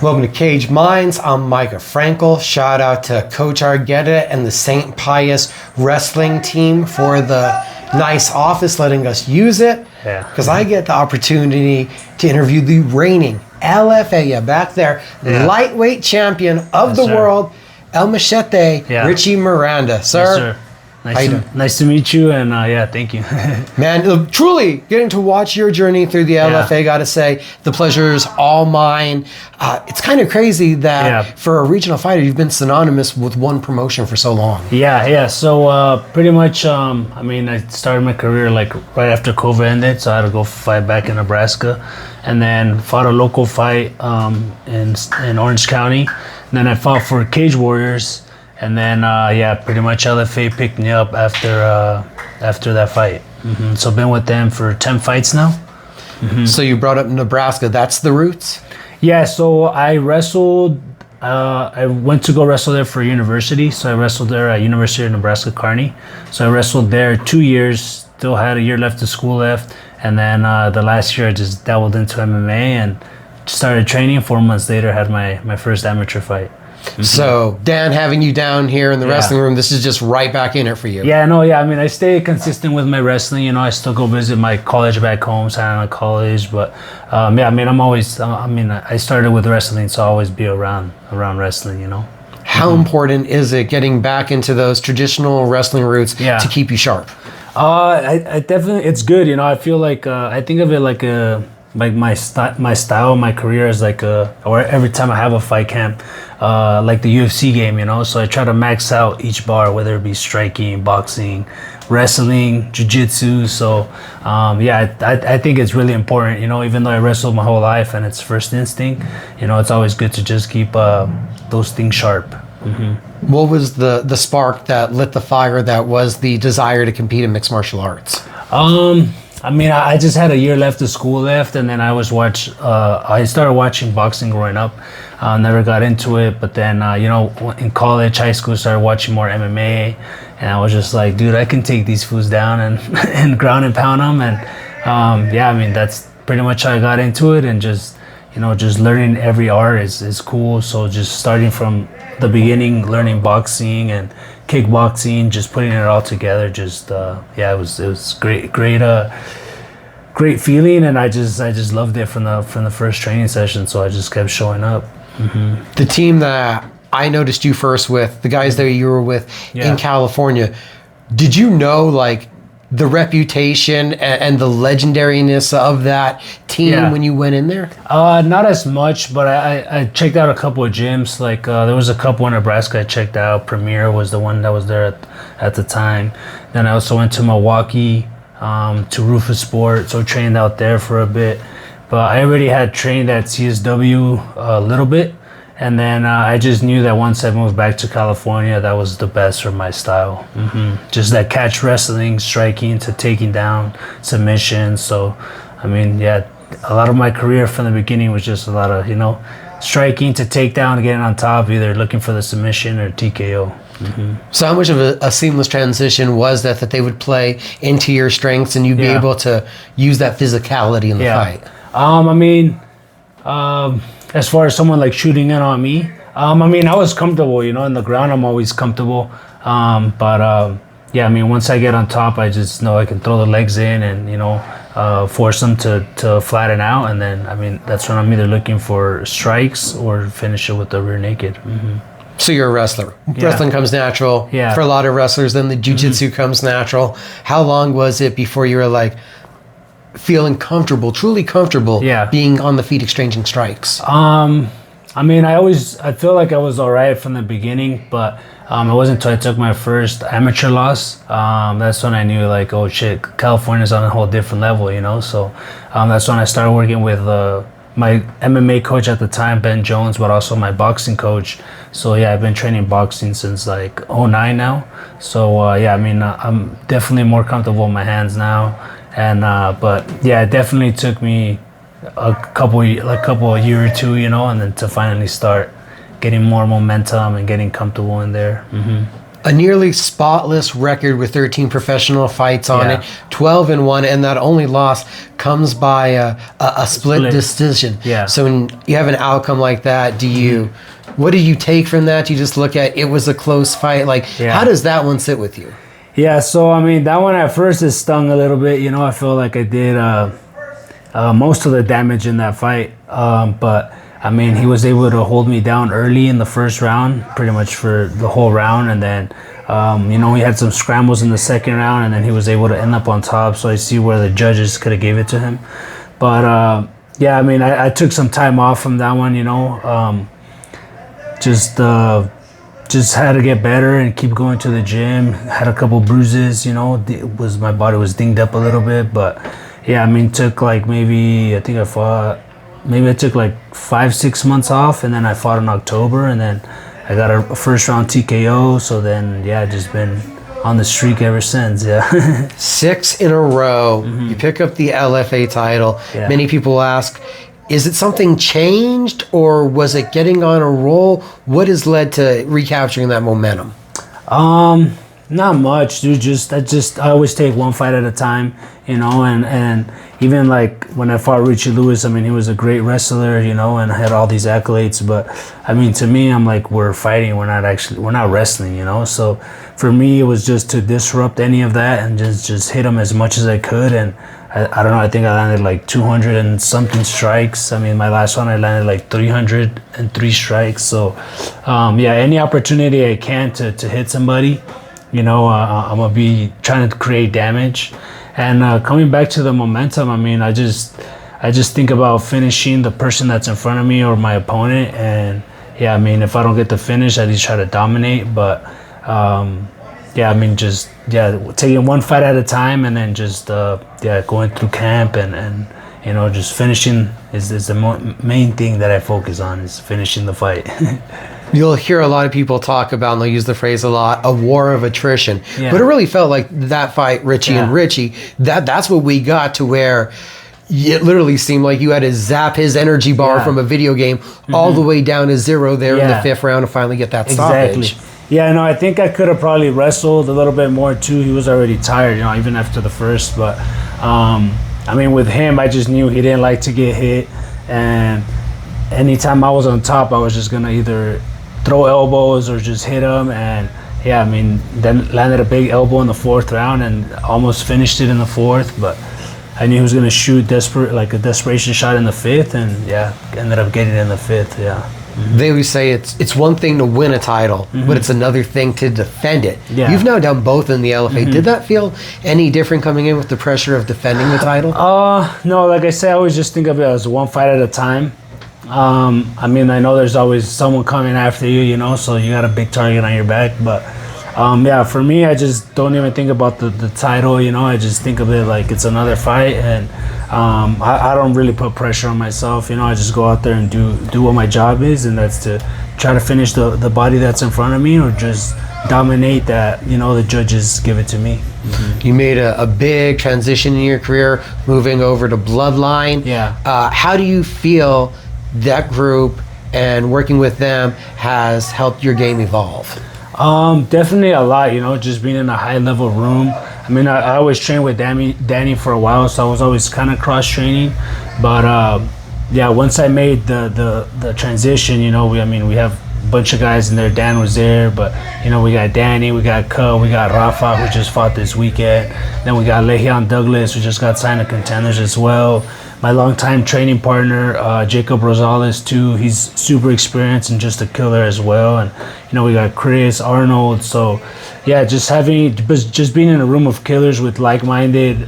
Welcome to Cage Minds. I'm Micah Frankel. Shout out to Coach Argetta and the St. Pius wrestling team for the nice office, letting us use it. Yeah. Because I get the opportunity to interview the reigning LFA, back there, lightweight champion of the world, El Machete, Richie Miranda. Sir. Yes, sir. Nice to meet you, and thank you. Man, truly getting to watch your journey through the LFA, gotta say, the pleasure is all mine. It's kind of crazy that for a regional fighter, you've been synonymous with one promotion for so long. Yeah. So pretty much, I started my career like right after COVID ended, so I had to go fight back in Nebraska, and then fought a local fight in Orange County. And then I fought for Cage Warriors. And then, pretty much LFA picked me up after that fight. So I've been with them for 10 fights now. So you brought up Nebraska. That's the roots? Yeah, so I wrestled. I went to go wrestle there for university. So I wrestled there at University of Nebraska Kearney. So I wrestled there 2 years, still had a year left of school left. And then the last year I just dabbled into MMA and started training. 4 months later, had my first amateur fight. So, Dan, having you down here in the wrestling room, this is just right back in it for you. I stay consistent with my wrestling. I still go visit my college back home, Santa Ana College. But, I'm always, I started with wrestling, so I'll always be around wrestling, How important is it getting back into those traditional wrestling roots to keep you sharp? I definitely, it's good, I feel like, I think of it like my style, my career is like or every time I have a fight camp, like the UFC game, so I try to max out each bar, whether it be striking, boxing, wrestling, jiu-jitsu. So I think it's really important, even though I wrestled my whole life and it's first instinct, it's always good to just keep those things sharp. What was the spark that lit the fire that was the desire to compete in mixed martial arts? I just had a year left of school left, and then I started watching boxing growing up. Never got into it, but then, in college, high school, started watching more MMA, and I was just like, dude, I can take these fools down and ground and pound them. And that's pretty much how I got into it, and just learning every art is cool. So just starting from the beginning, learning boxing and kickboxing, just putting it all together, it was great feeling, and I just loved it from the first training session. So I just kept showing up. The team that I noticed you first with, the guys that you were with in California, did you know like the reputation and the legendariness of that team when you went in there? Not as much, but I checked out a couple of gyms. Like there was a couple in Nebraska I checked out. Premier was the one that was there at the time. Then I also went to Milwaukee, to Rufus Sport, so trained out there for a bit. But I already had trained at CSW a little bit. And then I just knew that once I moved back to California, that was the best for my style. Just that catch wrestling, striking to taking down, submissions. So, a lot of my career from the beginning was just a lot of, striking to take down, getting on top, either looking for the submission or TKO. So how much of a seamless transition was that they would play into your strengths and you'd be able to use that physicality in the fight? As far as someone like shooting in on me, I was comfortable, in the ground I'm always comfortable. Once I get on top, I just know I can throw the legs in and, force them to flatten out. And then, that's when I'm either looking for strikes or finish it with the rear naked. So you're a wrestler. Wrestling comes natural. For a lot of wrestlers, then the jiu-jitsu comes natural. How long was it before you were like, feeling comfortable, truly comfortable, being on the feet exchanging strikes? I feel like I was all right from the beginning, but it wasn't until I took my first amateur loss. That's when I knew, like, oh shit, California's on a whole different level, So that's when I started working with my MMA coach at the time, Ben Jones, but also my boxing coach. So I've been training boxing since like 2009 now. So I'm definitely more comfortable in my hands now. And it definitely took me a couple of year or two, and then to finally start getting more momentum and getting comfortable in there. A nearly spotless record with 13 professional fights on it, 12-1, and that only loss comes by a split decision. Yeah. So when you have an outcome like that, what do you take from that? Do you just look at it was a close fight? Like, how does that one sit with you? Yeah, so I mean, that one at first it stung a little bit. You know, I feel like I did most of the damage in that fight, but I mean, he was able to hold me down early in the first round, pretty much for the whole round. And then, you know, he had some scrambles in the second round, and then he was able to end up on top. So I see where the judges could have gave it to him. But, yeah, I mean, I took some time off from that one, you know. Just had to get better and keep going to the gym. Had a couple bruises, you know. My body was dinged up a little bit. But, yeah, I mean, took like maybe I took like 5-6 months off, and then I fought in October, and then I got a first round TKO. So then, yeah, just been on the streak ever since. Yeah. 6 in a row. You pick up the LFA title. Yeah. Many people ask, is it something changed, or was it getting on a roll? What has led to recapturing that momentum? Not much, dude. I always take one fight at a time, you know, and even like when I fought Richie Lewis, I mean, he was a great wrestler, you know, and had all these accolades. But I mean, to me, I'm like, we're fighting. We're not wrestling, you know. So for me, it was just to disrupt any of that and just hit him as much as I could. And I don't know, I think I landed like 200 and something strikes. I mean, my last one, I landed like 303 strikes. So, yeah, any opportunity I can to hit somebody, you know, I'm going to be trying to create damage. And coming back to the momentum, I mean, I just think about finishing the person that's in front of me or my opponent. And, yeah, I mean, if I don't get the finish, I just try to dominate. But, yeah, I mean, taking one fight at a time, and then just, going through camp and you know, just finishing is the main thing that I focus on, is finishing the fight. You'll hear a lot of people talk about, and they'll use the phrase a lot, a war of attrition. Yeah. But it really felt like that fight, Richie and Richie, that's what we got to, where it literally seemed like you had to zap his energy bar from a video game all the way down to 0 there in the 5th round to finally get that stoppage. Yeah, no, I think I could have probably wrestled a little bit more too. He was already tired, you know, even after the first. But, I mean, with him, I just knew he didn't like to get hit. And anytime I was on top, I was just going to either throw elbows or just hit him. And, yeah, I mean, then landed a big elbow in the 4th round and almost finished it in the 4th. But I knew he was going to shoot a desperation shot in the 5th. And, yeah, ended up getting it in the 5th, yeah. They always say it's one thing to win a title, but it's another thing to defend it. Yeah. You've now done both in the LFA. Did that feel any different coming in with the pressure of defending the title? No, like I said, I always just think of it as one fight at a time. I mean, I know there's always someone coming after you, you know, so you got a big target on your back. But, yeah, for me, I just don't even think about the title, you know. I just think of it like it's another fight, and I don't really put pressure on myself, you know. I just go out there and do what my job is, and that's to try to finish the body that's in front of me, or just dominate that, you know, the judges give it to me. You made a big transition in your career, moving over to Bloodline. Yeah. How do you feel that group and working with them has helped your game evolve? Definitely a lot, you know, just being in a high level room. I mean, I always trained with Danny for a while, so I was always kind of cross training. But yeah, once I made the transition, you know, we have a bunch of guys in there. Dan was there, but you know, we got Danny, we got Cub, we got Rafa, who just fought this weekend. Then we got Lehian Douglas, who just got signed to Contenders as well. My longtime training partner, Jacob Rosales, too. He's super experienced and just a killer as well. And you know, we got Chris Arnold. So yeah, just being in a room of killers with like-minded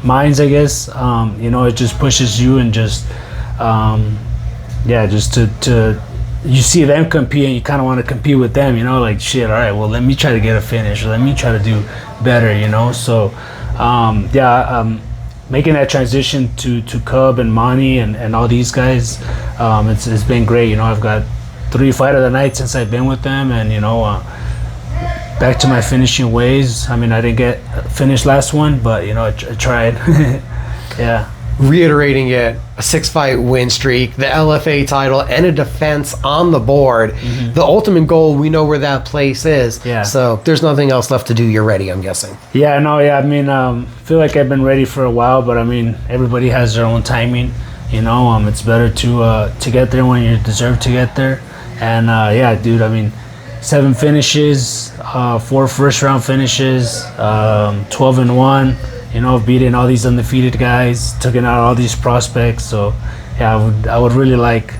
minds, I guess. You know, it just pushes you, and just just to you see them compete, and you kind of want to compete with them. You know, like shit. All right, well, let me try to get a finish, or let me try to do better. You know, so making that transition to Cub and Monty and all these guys, it's been great. You know, I've got 3 fight of the night since I've been with them, and you know, back to my finishing ways. I mean, I didn't get finished last one, but you know, I tried. Yeah. Reiterating it, a 6-fight win streak, the LFA title, and a defense on the board. The ultimate goal, we know where that place is. Yeah. So there's nothing else left to do. You're ready, I'm guessing. Yeah, no, yeah. I mean, feel like I've been ready for a while, but I mean, everybody has their own timing. You know, it's better to get there when you deserve to get there. And yeah, dude. I mean, 7 finishes, 4 first-round finishes, 12-1. You know, beating all these undefeated guys, taking out all these prospects. So, yeah, I would really like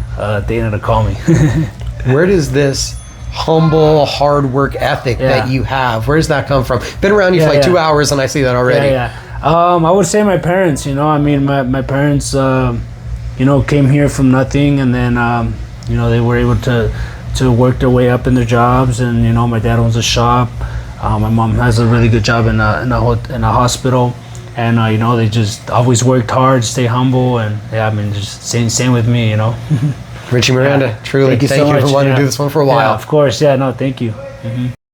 Dana to call me. Where does this humble, hard work ethic that you have, where does that come from? Been around you for like 2 hours, and I see that already. I would say my parents. You know, I mean, my parents, you know, came here from nothing, and then, you know, they were able to work their way up in their jobs. And you know, my dad owns a shop. My mom has a really good job in a hospital, and you know, they just always worked hard, stay humble, and yeah, I mean, just same with me, you know. Richie Miranda, truly, thank you so much. for wanting to do this one for a while. Yeah, of course, yeah, no, thank you.